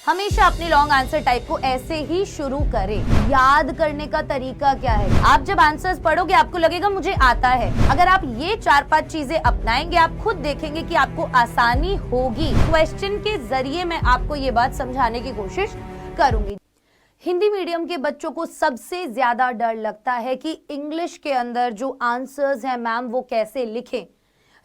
हमेशा अपनी long answer type को ऐसे ही शुरू करें। याद करने का तरीका क्या है? आप जब आंसर्स पढ़ोगे आपको लगेगा मुझे आता है। अगर आप ये 4-5 चीजें अपनाएंगे आप खुद देखेंगे कि आपको आसानी होगी। क्वेश्चन के जरिए मैं आपको ये बात समझाने की कोशिश करूंगी। हिंदी मीडियम के बच्चों को सबसे ज्यादा डर लगता है कि इंग्लिश के अंदर जो आंसर्स हैं मैम वो कैसे लिखें,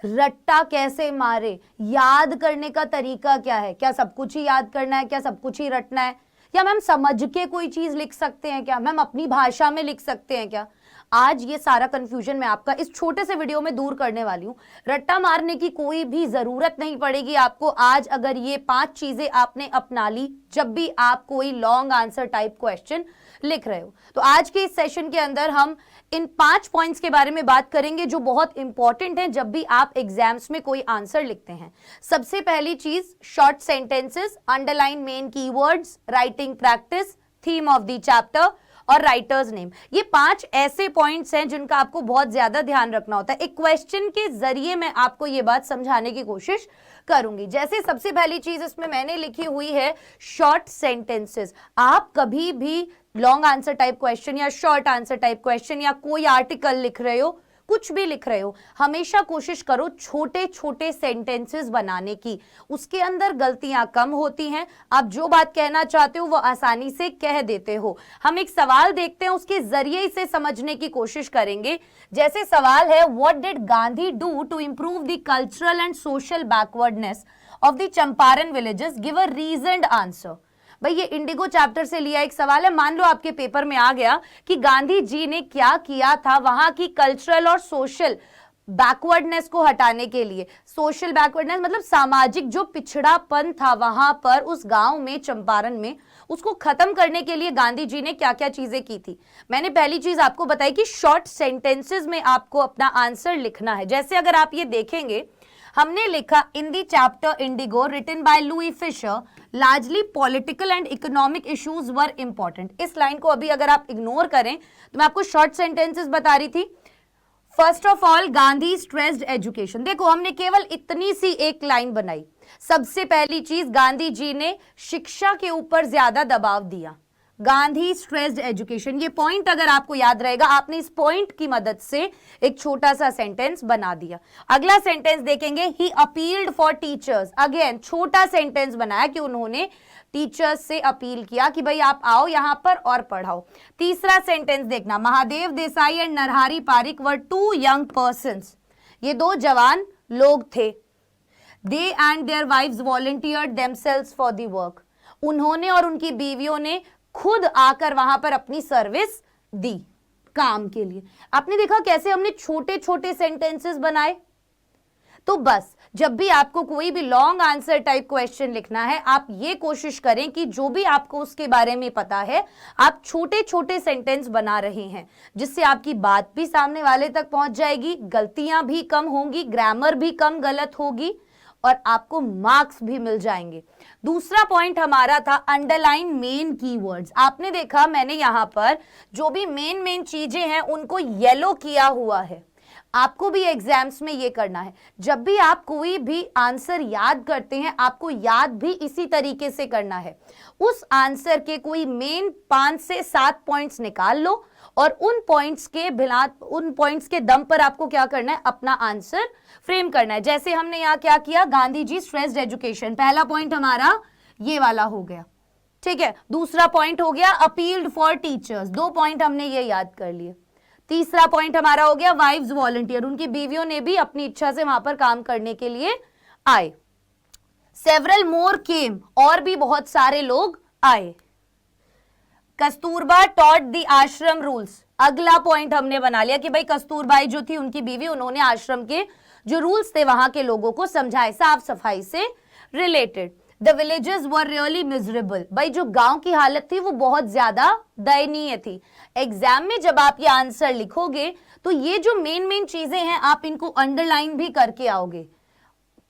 रट्टा कैसे मारे, याद करने का तरीका क्या है, क्या सब कुछ ही याद करना है, क्या सब कुछ ही रटना है, या मैम समझ के कोई चीज लिख सकते हैं क्या, मैम अपनी भाषा में लिख सकते हैं क्या। आज ये सारा कंफ्यूजन मैं आपका इस छोटे से वीडियो में दूर करने वाली हूँ। रट्टा मारने की कोई भी जरूरत नहीं पड़ेगी आपको। आज अगर ये 5 चीजें आपने अपना ली जब भी आप कोई लॉन्ग आंसर टाइप क्वेश्चन लिख रहे हो, तो आज के इस सेशन के अंदर हम इन 5 पॉइंट्स के बारे में बात करेंगे जो बहुत इंपॉर्टेंट हैं जब भी आप एग्जाम्स में कोई आंसर लिखते हैं। सबसे पहली चीज, short sentences, underline main keywords, writing practice, theme of the chapter और राइटर्स नेम। ये 5 ऐसे पॉइंट्स हैं जिनका आपको बहुत ज्यादा ध्यान रखना होता है। एक क्वेश्चन के जरिए मैं आपको ये बात समझाने की कोशिश करूंगी। जैसे सबसे पहली चीज इसमें मैंने लिखी हुई है शॉर्ट सेंटेंसेस। आप कभी भी लॉन्ग आंसर टाइप क्वेश्चन या शॉर्ट आंसर टाइप क्वेश्चन या कोई आर्टिकल लिख रहे हो, कुछ भी लिख रहे हो, हमेशा कोशिश करो छोटे छोटे सेंटेंसेस बनाने की। उसके अंदर गलतियां कम होती हैं। आप जो बात कहना चाहते हो वो आसानी से कह देते हो। हम एक सवाल देखते हैं, उसके जरिए इसे समझने की कोशिश करेंगे। जैसे सवाल है, what did Gandhi do to improve the cultural and social backwardness of the Champaran villages, give a reasoned answer. भाई ये इंडिगो चैप्टर से लिया एक सवाल है। मान लो आपके पेपर में आ गया कि गांधी जी ने क्या किया था वहां की कल्चरल और सोशल बैकवर्डनेस को हटाने के लिए। सोशल बैकवर्डनेस मतलब सामाजिक जो पिछड़ापन था वहां पर उस गांव में, चंपारण में, उसको खत्म करने के लिए गांधी जी ने क्या क्या चीजें की थी। मैंने पहली चीज आपको बताई कि शॉर्ट सेंटेंसेस में आपको अपना आंसर लिखना है। जैसे अगर आप ये देखेंगे, हमने लिखा in the chapter Indigo written by Louis Fischer largely political and economic issues were important. इस लाइन को अभी अगर आप इग्नोर करें तो मैं आपको शॉर्ट सेंटेंसेस बता रही थी। First of all, Gandhi stressed education. देखो हमने केवल इतनी सी एक लाइन बनाई। सबसे पहली चीज, गांधी जी ने शिक्षा के ऊपर ज्यादा दबाव दिया। गांधी स्ट्रेस्ड एजुकेशन, ये पॉइंट अगर आपको याद रहेगा, आपने इस पॉइंट की मदद से एक छोटा सा सेंटेंस बना दिया। अगला सेंटेंस देखेंगे, ही अपील्ड फॉर टीचर्स। अगेन छोटा सेंटेंस बनाया कि उन्होंने टीचर्स से अपील किया कि भाई आप आओ यहां पर और पढ़ाओ। तीसरा सेंटेंस देखना, Mahadev Desai and Narhari Parikh were 2 young persons. ये 2 जवान लोग थे। They and their wives volunteered themselves for the work. उन्होंने और उनकी बीवियों ने खुद आकर वहां पर अपनी सर्विस दी काम के लिए। आपने देखा कैसे हमने छोटे छोटे सेंटेंसेस बनाए। तो बस जब भी आपको कोई भी लॉन्ग आंसर टाइप क्वेश्चन लिखना है, आप ये कोशिश करें कि जो भी आपको उसके बारे में पता है आप छोटे छोटे सेंटेंस बना रहे हैं, जिससे आपकी बात भी सामने वाले तक पहुंच जाएगी, गलतियां भी कम होंगी, ग्रामर भी कम गलत होगी और आपको मार्क्स भी मिल जाएंगे। दूसरा पॉइंट हमारा था अंडरलाइन मेन कीवर्ड्स। आपने देखा मैंने यहां पर जो भी मेन चीजें हैं उनको येलो किया हुआ है। आपको भी एग्जाम्स में ये करना है। जब भी आप कोई भी आंसर याद करते हैं आपको याद भी इसी तरीके से करना है। उस आंसर के कोई मेन 5 से 7 पॉइंट्स निकाल लो और उन पॉइंट्स के दम पर आपको क्या करना है, अपना आंसर फ्रेम करना है। जैसे हमने यहाँ क्या किया, गांधी जी स्ट्रेस्ड एजुकेशन, पहला पॉइंट हमारा ये वाला हो गया, ठीक है। दूसरा पॉइंट हो गया अपील्ड फॉर टीचर्स, 2 पॉइंट हमने ये याद कर लिए। तीसरा पॉइंट हमारा हो गया वाइव्स वॉलंटियर, उनकी बीवियों ने भी अपनी इच्छा से वहां पर काम करने के लिए आए। सेवरल मोर केम, और भी बहुत सारे लोग आए। कस्तूरबा टॉट द आश्रम रूल्स, अगला पॉइंट हमने बना लिया कि भाई कस्तूरबाई जो थी उनकी बीवी, उन्होंने आश्रम के जो रूल्स थे वहां के लोगों को समझाए, साफ सफाई से related. The villages were really miserable, भाई जो गांव की हालत थी वो बहुत ज्यादा दयनीय थी। एग्जाम में जब आप ये आंसर लिखोगे तो ये जो मेन चीजें हैं आप इनको अंडरलाइन भी करके आओगे,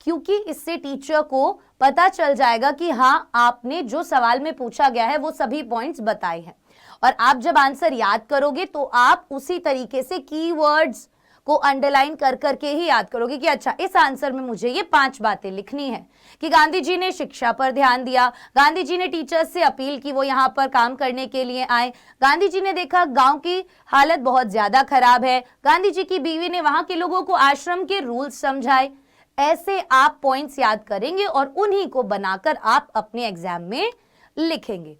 क्योंकि इससे टीचर को पता चल जाएगा कि हाँ आपने जो सवाल में पूछा गया है वो सभी पॉइंट्स बताए हैं। और आप जब आंसर याद करोगे तो आप उसी तरीके से कीवर्ड्स को अंडरलाइन कर करके ही याद करोगे कि अच्छा इस आंसर में मुझे ये 5 बातें लिखनी है कि गांधी जी ने शिक्षा पर ध्यान दिया, गांधी जी ने टीचर्स से अपील की वो यहाँ पर काम करने के लिए आए, गांधी जी ने देखा गांव की हालत बहुत ज्यादा खराब है, गांधी जी की बीवी ने वहां के लोगों को आश्रम के रूल्स समझाए। ऐसे आप पॉइंट्स याद करेंगे और उन्हीं को बनाकर आप अपने एग्जाम में लिखेंगे।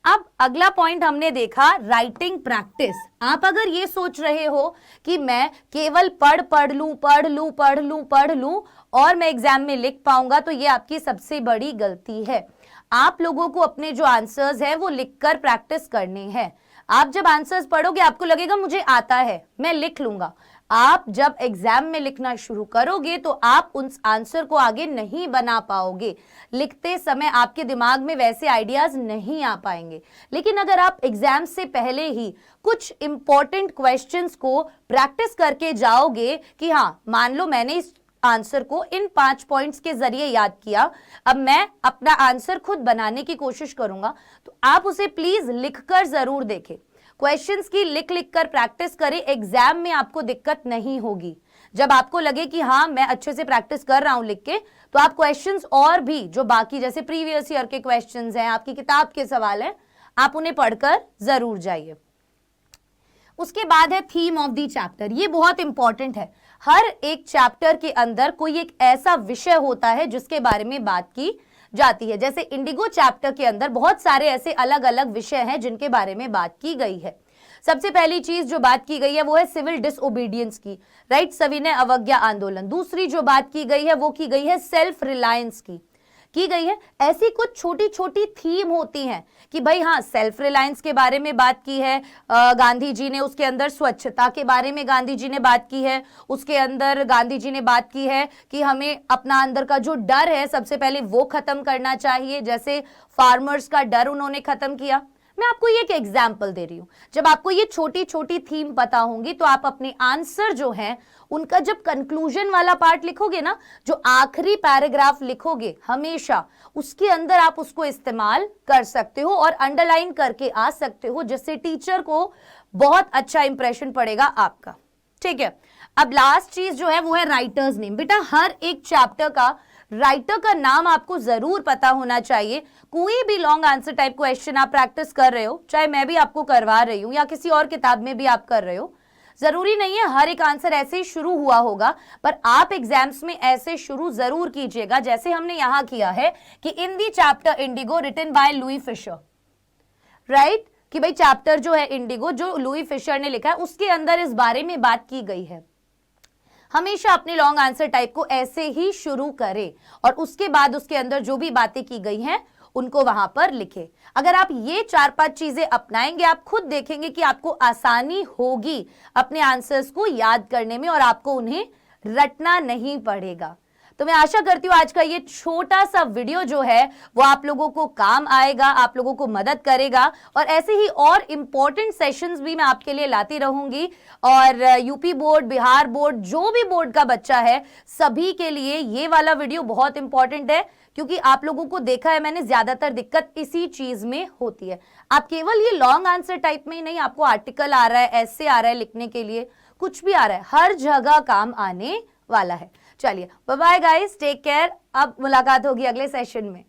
अब अगला पॉइंट हमने देखा राइटिंग प्रैक्टिस। आप अगर ये सोच रहे हो कि मैं केवल पढ़ लूं और मैं एग्जाम में लिख पाऊंगा, तो ये आपकी सबसे बड़ी गलती है। आप लोगों को अपने जो आंसर्स है वो लिखकर प्रैक्टिस करने हैं। आप जब आंसर्स पढ़ोगे आपको लगेगा मुझे आता है, मैं लिख लूंगा। आप जब एग्जाम में लिखना शुरू करोगे तो आप उस आंसर को आगे नहीं बना पाओगे। लिखते समय आपके दिमाग में वैसे आइडियाज नहीं आ पाएंगे। लेकिन अगर आप एग्जाम से पहले ही कुछ इंपॉर्टेंट क्वेश्चंस को प्रैक्टिस करके जाओगे कि हाँ, मान लो मैंने इस आंसर को इन 5 पॉइंट्स के जरिए याद किया, अब मैं अपना आंसर खुद बनाने की कोशिश करूंगा, तो आप उसे प्लीज लिखकर जरूर देखें। क्वेश्चंस की लिख कर प्रैक्टिस करें, एग्जाम में आपको दिक्कत नहीं होगी। जब आपको लगे कि हाँ मैं अच्छे से प्रैक्टिस कर रहा हूं लिख के, तो आप क्वेश्चंस और भी जो बाकी जैसे प्रीवियस ईयर के क्वेश्चंस हैं, आपकी किताब के सवाल हैं, आप उन्हें पढ़कर जरूर जाइए। उसके बाद है थीम ऑफ द चैप्टर। ये बहुत इंपॉर्टेंट है। हर एक चैप्टर के अंदर कोई एक ऐसा विषय होता है जिसके बारे में बात की जाती है। जैसे इंडिगो चैप्टर के अंदर बहुत सारे ऐसे अलग अलग विषय हैं जिनके बारे में बात की गई है। सबसे पहली चीज जो बात की गई है वो है सिविल डिसओबीडियंस की, राइट, सविनय अवज्ञा आंदोलन। दूसरी जो बात की गई है वो की गई है सेल्फ रिलायंस की गई है। ऐसी कुछ छोटी छोटी थीम होती हैं कि भाई हाँ, सेल्फ रिलायंस के बारे में बात की है गांधी जी ने, उसके अंदर स्वच्छता के बारे में गांधी जी ने बात की है, उसके अंदर गांधी जी ने बात की है कि हमें अपना अंदर का जो डर है सबसे पहले वो खत्म करना चाहिए, जैसे फार्मर्स का डर उन्होंने खत्म किया। मैं आपको ये एक एग्जाम्पल दे रही हूं। जब आपको ये छोटी छोटी थीम पता होंगी तो आप अपने आंसर जो है उनका जब कंक्लूजन वाला पार्ट लिखोगे ना, जो आखिरी पैराग्राफ लिखोगे, हमेशा उसके अंदर आप उसको इस्तेमाल कर सकते हो और अंडरलाइन करके आ सकते हो, जिससे टीचर को बहुत अच्छा इंप्रेशन पड़ेगा आपका। ठीक है, अब लास्ट चीज जो है वो है राइटर्स नेम। बेटा हर एक चैप्टर का राइटर का नाम आपको जरूर पता होना चाहिए। कोई भी लॉन्ग आंसर टाइप क्वेश्चन आप प्रैक्टिस कर रहे हो, चाहे मैं भी आपको करवा रही हूं या किसी और किताब में भी आप कर रहे हो, जरूरी नहीं है हर एक आंसर ऐसे ही शुरू हुआ होगा, पर आप एग्जाम्स में ऐसे शुरू जरूर कीजिएगा जैसे हमने यहां किया है कि in the chapter Indigo written by Louis Fischer, right, कि भाई चैप्टर जो है इंडिगो जो लुई फिशर ने लिखा है उसके अंदर इस बारे में बात की गई है। हमेशा अपने लॉन्ग आंसर टाइप को ऐसे ही शुरू करें और उसके बाद उसके अंदर जो भी बातें की गई हैं उनको वहां पर लिखें। अगर आप ये 4-5 चीजें अपनाएंगे, आप खुद देखेंगे कि आपको आसानी होगी अपने आंसर्स को याद करने में और आपको उन्हें रटना नहीं पड़ेगा। तो मैं आशा करती हूँ आज का ये छोटा सा वीडियो जो है वो आप लोगों को काम आएगा, आप लोगों को मदद करेगा और ऐसे ही और इम्पोर्टेंट सेशंस भी मैं आपके लिए लाती रहूंगी। और यूपी बोर्ड, बिहार बोर्ड, जो भी बोर्ड का बच्चा है, सभी के लिए ये वाला वीडियो बहुत इंपॉर्टेंट है, क्योंकि आप लोगों को देखा है मैंने ज्यादातर दिक्कत इसी चीज में होती है। आप केवल ये लॉन्ग आंसर टाइप में ही नहीं, आपको आर्टिकल आ रहा है, ऐसे आ रहा है लिखने के लिए, कुछ भी आ रहा है, हर जगह काम आने वाला है। चलिए bye bye guys, take care. अब मुलाकात होगी अगले सेशन में।